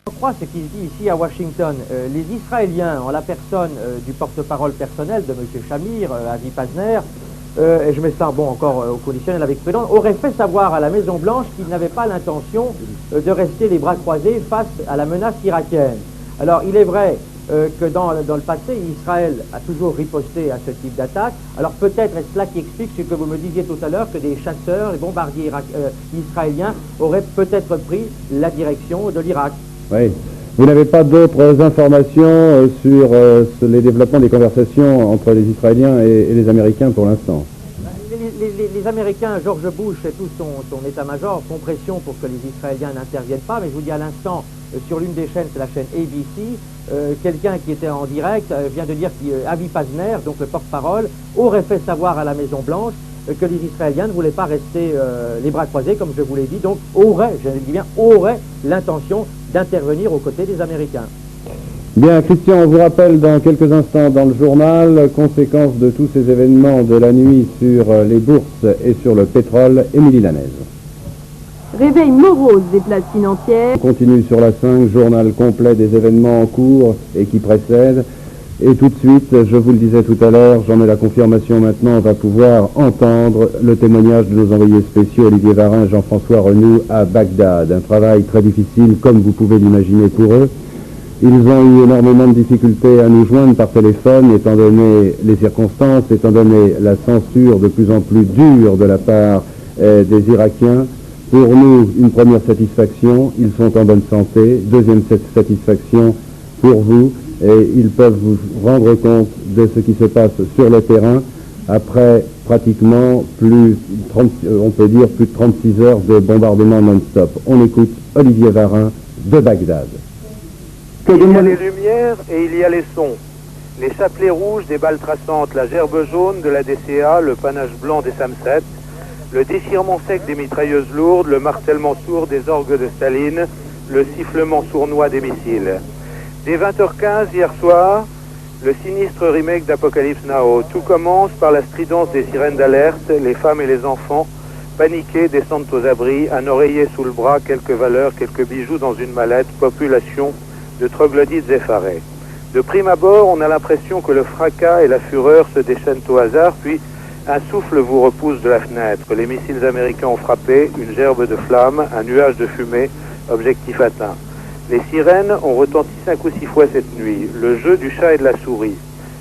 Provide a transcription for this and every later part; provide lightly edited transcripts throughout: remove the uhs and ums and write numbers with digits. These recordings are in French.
Je crois ce qui se dit ici à Washington. Les Israéliens, en la personne du porte-parole personnel de M. Shamir, Avi Pazner, et je mets ça encore au conditionnel avec prudence, auraient fait savoir à la Maison-Blanche qu'ils n'avaient pas l'intention de rester les bras croisés face à la menace irakienne. Alors il est vrai que dans le passé, Israël a toujours riposté à ce type d'attaque. Alors peut-être est-ce cela qui explique ce que vous me disiez tout à l'heure, que des chasseurs, les bombardiers israéliens auraient peut-être pris la direction de l'Irak. Oui. Vous n'avez pas d'autres informations sur les développements des conversations entre les Israéliens et les Américains pour l'instant? Les Américains, George Bush et tout son état-major font pression pour que les Israéliens n'interviennent pas, mais je vous dis à l'instant, sur l'une des chaînes, c'est la chaîne ABC, quelqu'un qui était en direct vient de dire qu'Avi Pazner, donc le porte-parole, aurait fait savoir à la Maison-Blanche que les Israéliens ne voulaient pas rester les bras croisés, comme je vous l'ai dit, donc aurait l'intention d'intervenir aux côtés des Américains. Bien, Christian, on vous rappelle dans quelques instants dans le journal, conséquences de tous ces événements de la nuit sur les bourses et sur le pétrole. Émilie Lanez. Réveil morose des places financières. On continue sur la 5, journal complet des événements en cours et qui précèdent. Et tout de suite, je vous le disais tout à l'heure, j'en ai la confirmation maintenant, on va pouvoir entendre le témoignage de nos envoyés spéciaux Olivier Varin et Jean-François Renoux à Bagdad. Un travail très difficile, comme vous pouvez l'imaginer pour eux. Ils ont eu énormément de difficultés à nous joindre par téléphone, étant donné les circonstances, étant donné la censure de plus en plus dure de la part des Irakiens. Pour nous, une première satisfaction, ils sont en bonne santé. Deuxième satisfaction pour vous, et ils peuvent vous rendre compte de ce qui se passe sur le terrain après pratiquement on peut dire plus de 36 heures de bombardement non-stop. On écoute Olivier Varin de Bagdad. Il y a les lumières et il y a les sons. Les chapelets rouges des balles traçantes, la gerbe jaune de la DCA, le panache blanc des SAM-7, le déchirement sec des mitrailleuses lourdes, le martèlement sourd des orgues de Staline, le sifflement sournois des missiles. Dès 20h15 hier soir, le sinistre remake d'Apocalypse Now. Tout commence par la stridence des sirènes d'alerte, les femmes et les enfants, paniqués, descendent aux abris, un oreiller sous le bras, quelques valeurs, quelques bijoux dans une mallette, population de troglodytes effarés. De prime abord, on a l'impression que le fracas et la fureur se déchaînent au hasard, puis un souffle vous repousse de la fenêtre. Les missiles américains ont frappé, une gerbe de flammes, un nuage de fumée, objectif atteint. Les sirènes ont retenti 5 ou 6 fois cette nuit, le jeu du chat et de la souris.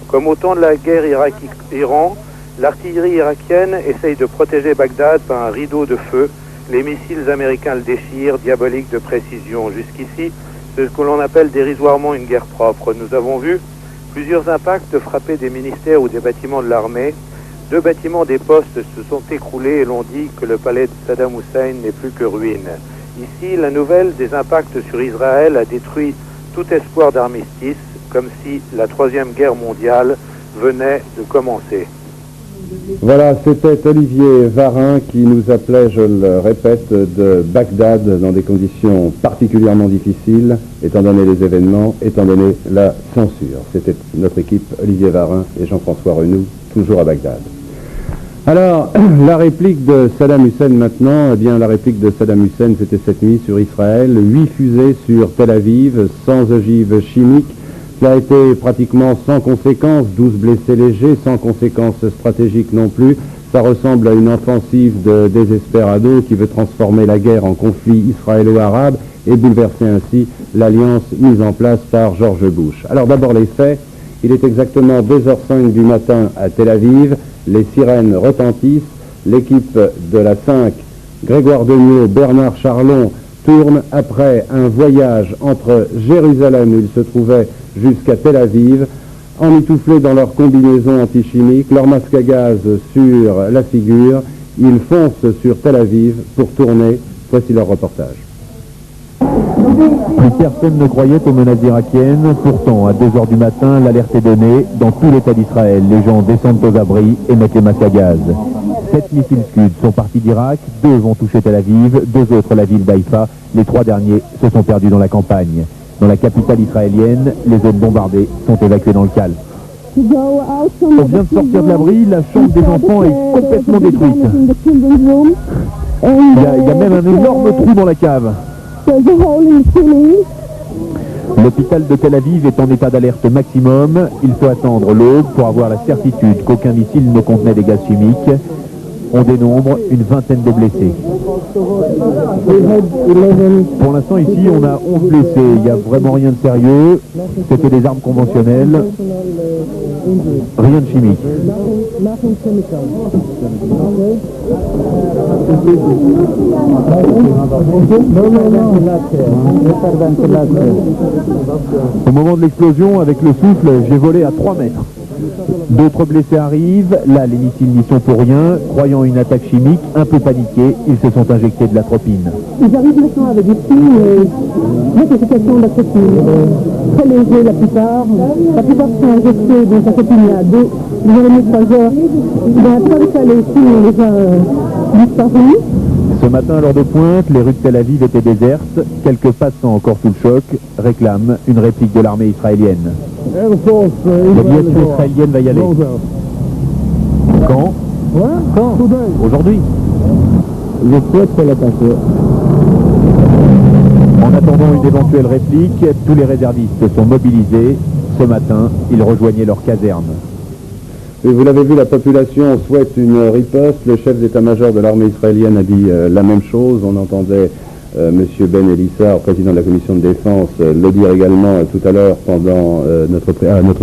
Comme au temps de la guerre Irak-Iran, l'artillerie irakienne essaye de protéger Bagdad par un rideau de feu. Les missiles américains le déchirent, diabolique de précision. Jusqu'ici, c'est ce que l'on appelle dérisoirement une guerre propre. Nous avons vu plusieurs impacts frapper des ministères ou des bâtiments de l'armée. 2 bâtiments des postes se sont écroulés et l'on dit que le palais de Saddam Hussein n'est plus que ruine. Ici, la nouvelle des impacts sur Israël a détruit tout espoir d'armistice, comme si la 3e guerre mondiale venait de commencer. Voilà, c'était Olivier Varin qui nous appelait, je le répète, de Bagdad dans des conditions particulièrement difficiles, étant donné les événements, étant donné la censure. C'était notre équipe, Olivier Varin et Jean-François Renoux, toujours à Bagdad. Alors, la réplique de Saddam Hussein maintenant, eh bien la réplique de Saddam Hussein c'était cette nuit sur Israël, 8 fusées sur Tel Aviv, sans ogives chimiques, qui a été pratiquement sans conséquences, 12 blessés légers, sans conséquences stratégiques non plus. Ça ressemble à une offensive de désespérado qui veut transformer la guerre en conflit israélo-arabe et bouleverser ainsi l'alliance mise en place par George Bush. Alors d'abord les faits, il est exactement 2h05 du matin à Tel Aviv, les sirènes retentissent, l'équipe de la 5, Grégoire Degnaud, Bernard Charlon, tourne après un voyage entre Jérusalem où ils se trouvaient jusqu'à Tel Aviv, emmitouflés dans leur combinaison antichimique, leur masque à gaz sur la figure, ils foncent sur Tel Aviv pour tourner. Voici leur reportage. Plus personne ne croyait aux menaces irakiennes. Pourtant, à 2h du matin, l'alerte est donnée. Dans tout l'État d'Israël, les gens descendent aux abris et mettent les masques à gaz. 7 missiles Scud sont partis d'Irak, 2 vont toucher Tel Aviv, 2 autres la ville d'Haïfa. Les 3 derniers se sont perdus dans la campagne. Dans la capitale israélienne, les zones bombardées sont évacuées dans le calme. On vient de sortir de l'abri, la chambre des enfants est complètement détruite. Il y a même un énorme trou dans la cave. L'hôpital de Tel Aviv est en état d'alerte maximum. Il faut attendre l'aube pour avoir la certitude qu'aucun missile ne contenait des gaz chimiques. On dénombre une vingtaine de blessés. Pour l'instant, ici, on a 11 blessés. Il n'y a vraiment rien de sérieux. C'était des armes conventionnelles. Rien de chimique. Au moment de l'explosion, avec le souffle, j'ai volé à 3 mètres. D'autres blessés arrivent. Là, les missiles n'y sont pour rien. Croyant une attaque chimique, un peu paniqués, ils se sont injectés de l'atropine. Ils arrivent maintenant avec des signes d'intoxication d'atropine. Très légers la plupart. La plupart sont injectés, donc l'atropine il y a 2 3 heures. Une fois que les signes ont déjà disparu. Ce matin, à l'heure de pointe, les rues de Tel Aviv étaient désertes. Quelques passants encore sous le choc réclament une réplique de l'armée israélienne. L'aviation israélienne va y aller. Quand? Quand? Aujourd'hui. Je souhaite qu'elle attaque. En attendant une éventuelle réplique, tous les réservistes sont mobilisés. Ce matin, ils rejoignaient leur caserne. Et vous l'avez vu, la population souhaite une riposte. Le chef d'état-major de l'armée israélienne a dit la même chose. On entendait M. Ben Elissar, président de la commission de défense, le dire également tout à l'heure pendant notre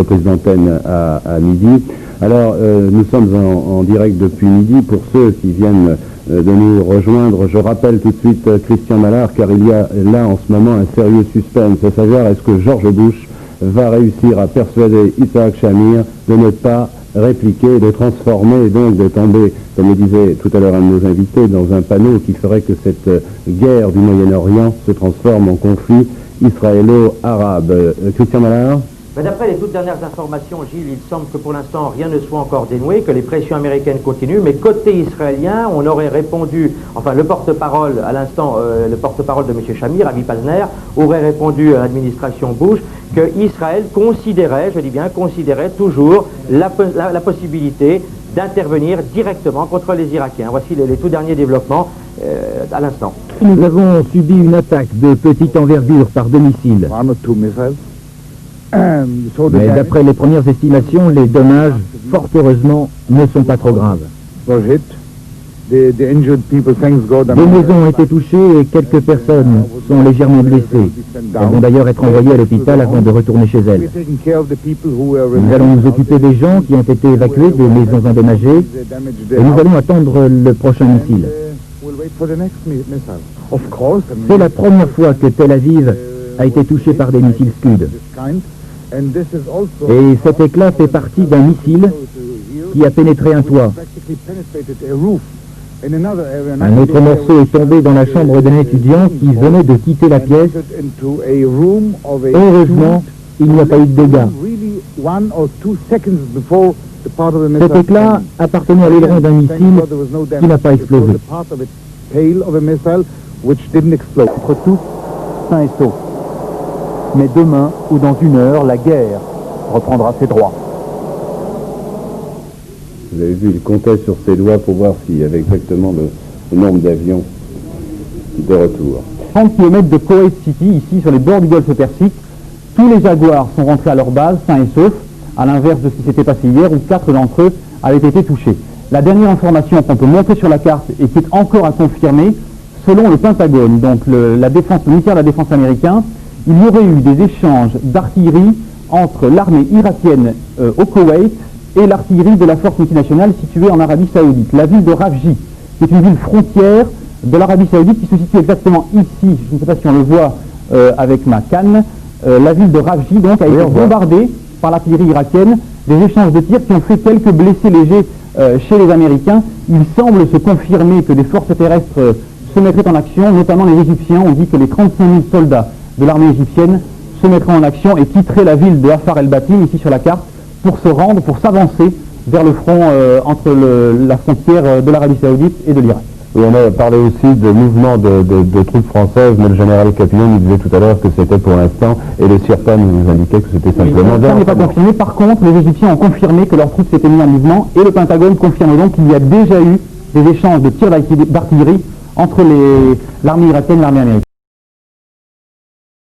prise d'antenne à midi. Alors, nous sommes en direct depuis midi. Pour ceux qui viennent de nous rejoindre, je rappelle tout de suite Christian Mallard, car il y a là en ce moment un sérieux suspense, à savoir est-ce que George Bush va réussir à persuader Isaac Shamir de ne pas répliquer, de transformer et donc de tomber, comme le disait tout à l'heure un de nos invités, dans un panneau qui ferait que cette guerre du Moyen-Orient se transforme en conflit israélo-arabe. Christian Mallard? D'après les toutes dernières informations, Gilles, il semble que pour l'instant rien ne soit encore dénoué, que les pressions américaines continuent, mais côté israélien, on aurait répondu, enfin le porte-parole à l'instant, le porte-parole de M. Shamir, Avi Pazner, aurait répondu à l'administration Bush que Israël considérait, je dis bien considérait toujours la possibilité d'intervenir directement contre les Irakiens. Voici les tout derniers développements à l'instant. Nous avons subi une attaque de petite envergure par 2 missiles. Mais d'après les premières estimations, les dommages, fort heureusement, ne sont pas trop graves. Des maisons ont été touchées et quelques personnes sont légèrement blessées. Elles vont d'ailleurs être envoyées à l'hôpital avant de retourner chez elles. Nous allons nous occuper des gens qui ont été évacués des maisons endommagées et nous allons attendre le prochain missile. C'est la première fois que Tel Aviv a été touché par des missiles Scud. Et cet éclat fait partie d'un missile qui a pénétré un toit. Un autre morceau est tombé dans la chambre d'un étudiant qui venait de quitter la pièce. Heureusement, il n'y a pas eu de dégâts. Cet éclat appartenait à l'aileron d'un missile qui n'a pas explosé. Entre tous, sains et saufs. Mais demain ou dans 1 heure, la guerre reprendra ses droits. Vous avez vu, il comptait sur ses doigts pour voir s'il y avait exactement le nombre d'avions de retour. 30 km de Kuwait City, ici sur les bords du golfe Persique, tous les Jaguars sont rentrés à leur base, sains et saufs, à l'inverse de ce qui s'était passé hier où 4 d'entre eux avaient été touchés. La dernière information qu'on peut montrer sur la carte et qui est encore à confirmer, selon le Pentagone, donc le ministère de la Défense américain, il y aurait eu des échanges d'artillerie entre l'armée irakienne au Koweït et l'artillerie de la force multinationale située en Arabie Saoudite. La ville de Rafji, qui est une ville frontière de l'Arabie Saoudite qui se situe exactement ici, je ne sais pas si on le voit avec ma canne, la ville de Rafji donc a été bombardée par l'artillerie irakienne, des échanges de tirs qui ont fait quelques blessés légers chez les Américains. Il semble se confirmer que des forces terrestres se mettraient en action, notamment les Égyptiens. On dit que les 35 000 soldats de l'armée égyptienne se mettraient en action et quitteraient la ville de Afar el-Batim, ici sur la carte, pour se rendre, pour s'avancer vers le front entre la frontière de l'Arabie Saoudite et de l'Irak. Et on a parlé aussi de mouvements de troupes françaises, mais le général Capillon nous disait tout à l'heure que c'était pour l'instant, et le CIRPA nous indiquait que c'était simplement... Ça n'est pas confirmé. Par contre, les Égyptiens ont confirmé que leurs troupes s'étaient mises en mouvement, et le Pentagone confirme donc qu'il y a déjà eu des échanges de tirs d'artillerie entre l'armée irakienne et l'armée américaine.